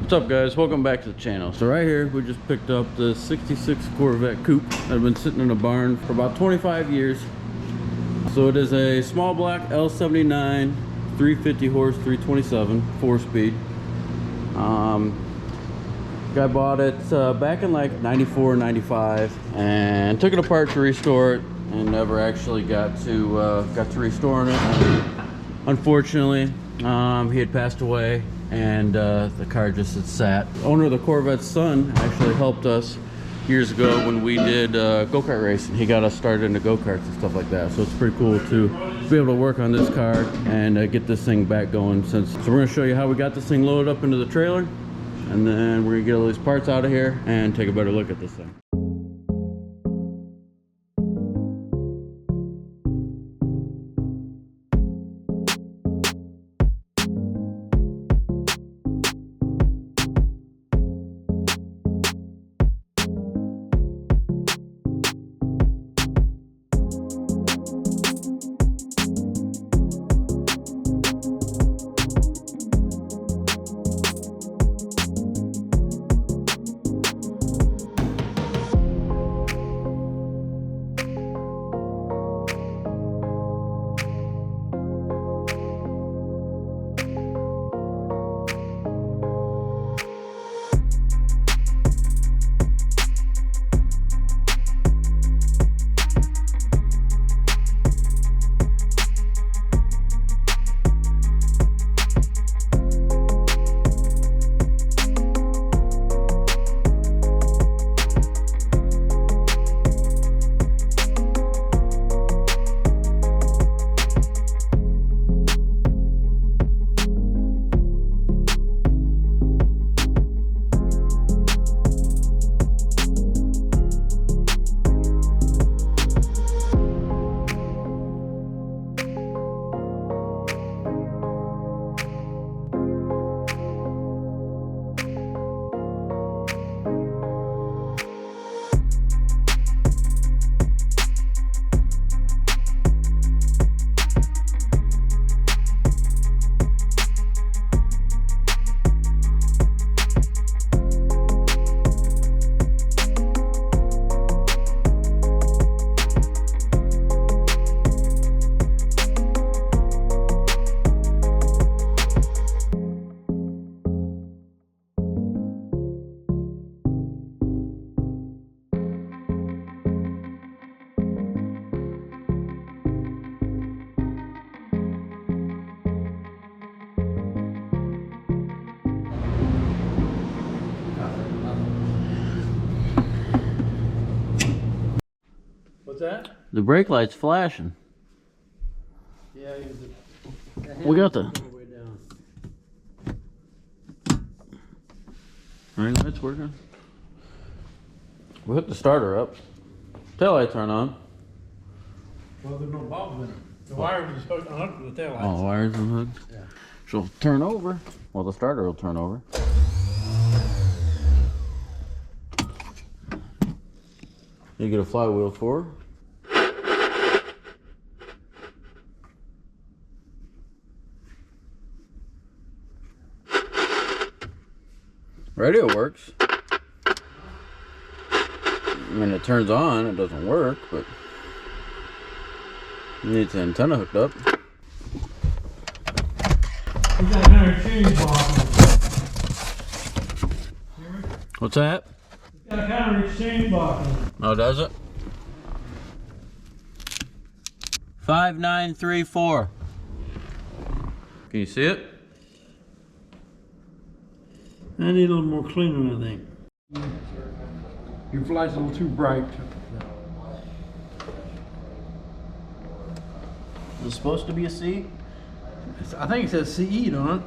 What's up guys, welcome back to the channel. So right here we just picked up the 66 Corvette Coupe that had been sitting in a barn for about 25 years. So it is a small block L79 350 horse 327 4-speed. Guy bought it back in like 94 95 and took it apart to restore it and never actually got to restoring it. And unfortunately he had passed away and the car just had sat. The owner of the Corvette's son actually helped us years ago when we did go-kart racing. He got us started into go-karts and stuff like that, so it's pretty cool to be able to work on this car and get this thing back going. So we're going to show you how we got this thing loaded up into the trailer, and then we're going to get all these parts out of here and take a better look at this thing. What's that? The brake light's flashing. Yeah, We got the brake light's working. We hooked the starter up. Tail lights aren't on. Well, there's no bulbs in them. The wire was supposed to hook to the tail lights. Oh, wires unhooked. Yeah. She'll turn over. Well, the starter will turn over. You get a flywheel for her. Radio works. I mean, it turns on, it doesn't work, but you need the antenna hooked up. You got another change box. What's that? It's got a counter exchange box. Oh, does it? 5934. Can you see it? I need a little more cleaning, I think. Your flash's a little too bright. Is it supposed to be a C? I think it says CE, don't it?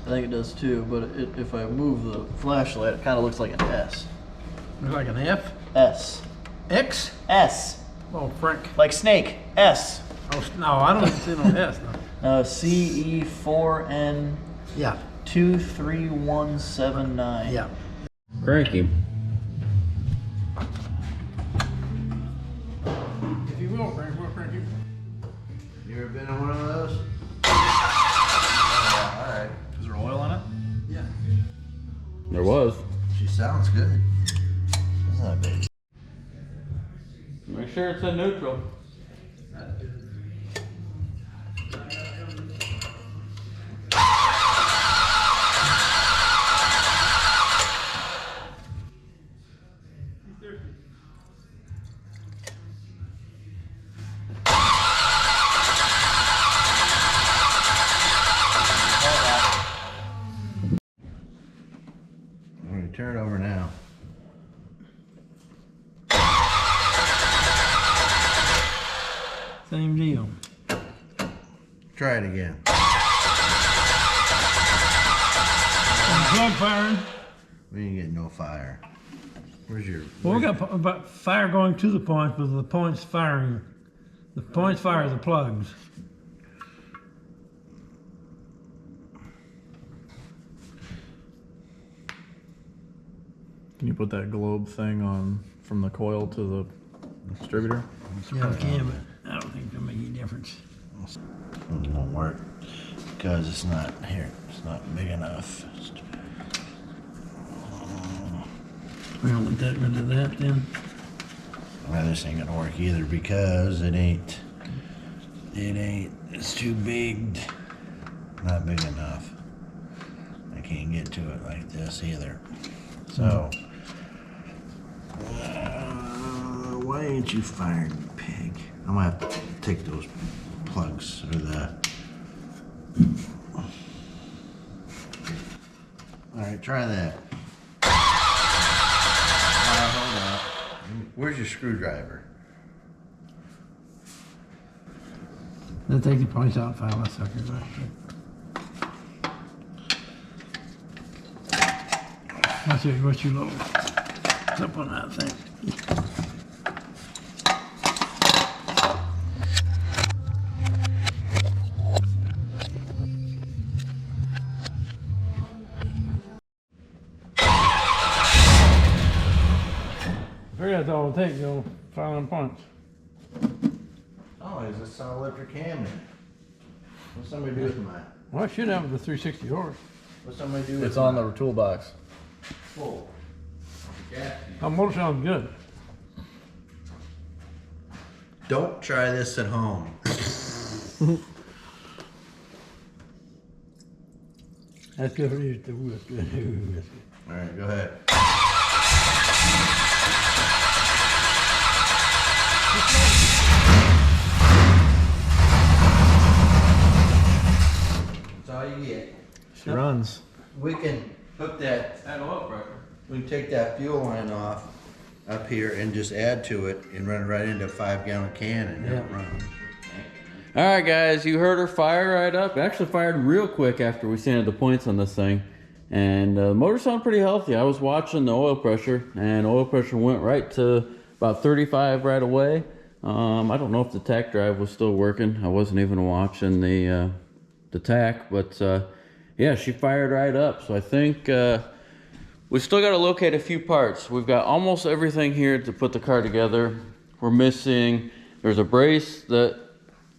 I think it does too, but if I move the flashlight, it kind of looks like an S. Looks like an F. S. X? S. Oh, Frank. Like snake. S. Oh, no, I don't see no S. No. CE4N Yeah. 23179. Yeah. Cranky. If you will, Frank, we'll crank you. You ever been in one of those? Alright. Is there oil in it? Yeah. it's good. It's not bad. Make sure it's in neutral. I'm gonna turn it over now. Same deal. Try it again. Plug firing. We ain't getting no fire. Where's your? Well, we got about fire going to the points, but the points firing. The points fire the plugs. Can you put that globe thing on from the coil to the distributor? Yeah, I can, but I don't think it'll make any difference. It won't work because it's not here. It's not big enough. We don't want that rid of that then. Well, this ain't gonna work either because it ain't. It's too big. Not big enough. I can't get to it like this either. So. Why ain't you firing, pig? I'm gonna have to take those plugs or the. All right, try that. Hold up. Where's your screwdriver? They'll take the points out, file that sucker back. What's your little up on that thing? I figure that's all it'll take, you'll file them points. Oh, it's a solid electric hammer. What's somebody do with mine? Well, I should have the 360 horse. What's somebody do with It's on the toolbox. full. Our motor sounds good. Don't try this at home. That's good for you. That's good. That's good. All right, go ahead. That's all you get. She runs. We can hook that. Add oil pressure. We can take that fuel line off up here and just add to it and run it right into a 5-gallon can and it'll Yeah. run. All right, guys, you heard her fire right up. It actually fired real quick after we sanded the points on this thing. And the motor sounded pretty healthy. I was watching the oil pressure, and oil pressure went right to about 35 right away. I don't know if the tack drive was still working. I wasn't even watching the tack, but yeah, she fired right up. So I think we still got to locate a few parts. We've got almost everything here to put the car together. We're missing, there's a brace that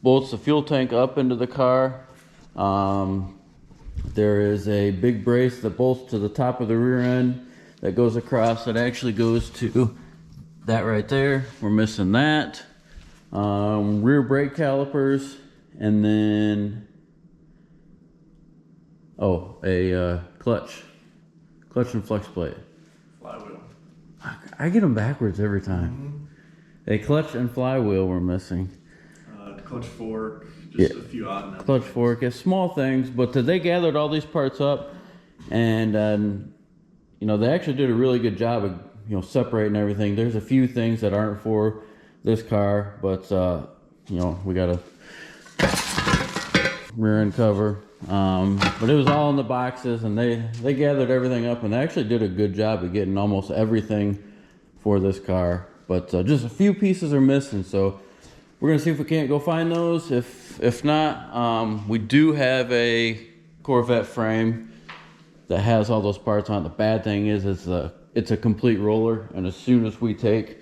bolts the fuel tank up into the car. There is a big brace that bolts to the top of the rear end that goes across. It actually goes to that right there. We're missing that. Rear brake calipers, and then a clutch and flex plate. Flywheel. I get them backwards every time. A clutch and flywheel we're missing. Clutch fork, just Yeah. a few odd numbers. Clutch fork, it's small things, but they gathered all these parts up, and you know, they actually did a really good job of, you know, separating everything. There's a few things that aren't for this car, but you know, we got a rear end cover, but it was all in the boxes, and they gathered everything up, and they actually did a good job of getting almost everything for this car, but just a few pieces are missing. So we're gonna see if we can't go find those. If not, we do have a Corvette frame that has all those parts on it. The bad thing is it's a complete roller, and as soon as we take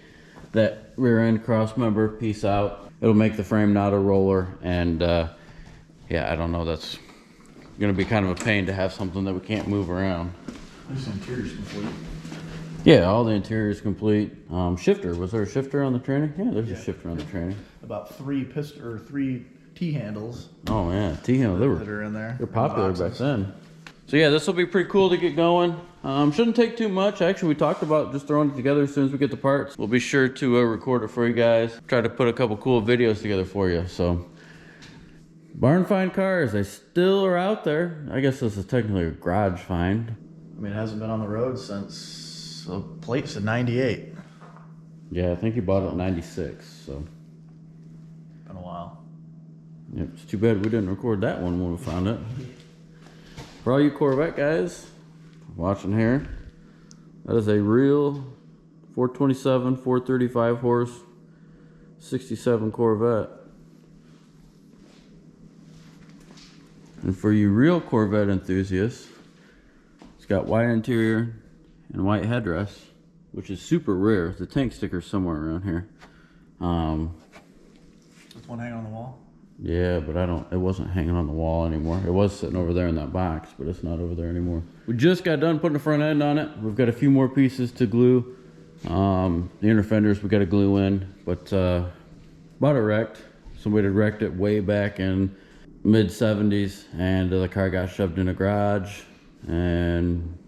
that rear end cross member piece out, it'll make the frame not a roller. And yeah, I don't know, that's gonna be kind of a pain to have something that we can't move around. There's some interiors complete. Yeah, all the interior is complete. Shifter, was there a shifter on the tranny? Yeah, there's a shifter on the tranny. About 3 piston or 3 T handles Oh yeah, T-handle, that are in there. they're popular back then. So yeah, this will be pretty cool to get going. Shouldn't take too much. Actually, we talked about just throwing it together as soon as we get the parts. We'll be sure to record it for you guys. Try to put a couple cool videos together for you. So, barn find cars, they still are out there. I guess this is technically a garage find. I mean, it hasn't been on the road since the plate's in 98. Yeah, I think he bought it in 96, so. Been a while. Yeah, it's too bad we didn't record that one when we found it. For all you Corvette guys watching here, that is a real 427, 435 horse, 67 Corvette. And for you real Corvette enthusiasts, it's got white interior and white headrest, which is super rare. The tank sticker's somewhere around here. This one hanging on the wall? Yeah, but it wasn't hanging on the wall anymore. It was sitting over there in that box, but it's not over there anymore. We just got done putting the front end on it. We've got a few more pieces to glue. The inner fenders we got to glue in, but bought it wrecked. Somebody had wrecked it way back in mid-70s, and the car got shoved in a garage and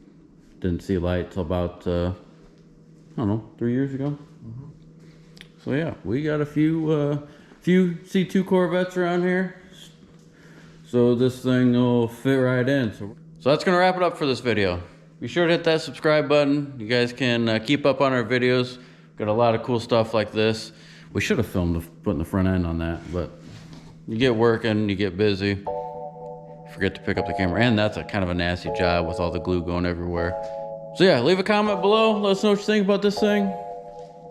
didn't see light till about, I don't know, 3 years ago. So yeah, we got a few C2 Corvettes around here, so this thing will fit right in. So that's gonna wrap it up for this video. Be sure to hit that subscribe button. You guys can keep up on our videos. Got a lot of cool stuff like this. We should have filmed putting the front end on that, but you get working, you get busy, forget to pick up the camera, and that's a kind of a nasty job with all the glue going everywhere. So yeah, leave a comment below. Let us know what you think about this thing.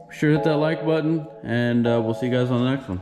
Be sure to hit that like button, and we'll see you guys on the next one.